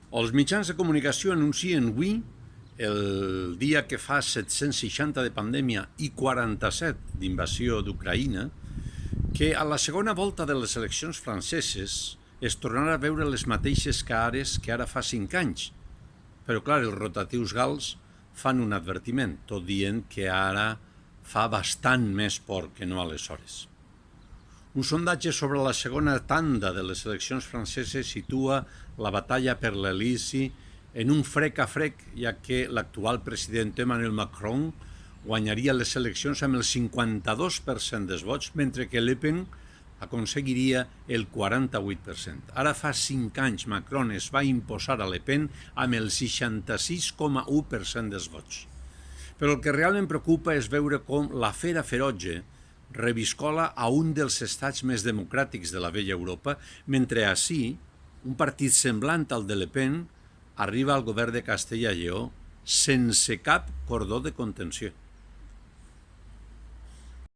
Els mitjans de comunicació anuncien avui, el dia que fa 760 de pandèmia i 47 d'invasió d'Ucraïna, que a la segona volta de les eleccions franceses es tornarà a veure les mateixes cares que ara fa 5 anys. Però, clar, els rotatius gals fan un advertiment, tot dient que ara fa bastant més por que no aleshores. Un sondatge sobre la segona tanda de les eleccions franceses situa la batalla per l'Elisi en un frec a frec, ja que l'actual president Emmanuel Macron guanyaria les eleccions amb el 52% dels vots, mentre que Le Pen aconseguiria el 48%. Ara fa 5 anys Macron es va imposar a Le Pen amb el 66,1% dels vots. Però el que realment preocupa és veure com la fera ferotge reviscola a un dels estats més democràtics de la vella Europa, mentre ací un partit semblant al de Le Pen arriba al govern de Castella i Lleó sense cap cordó de contenció.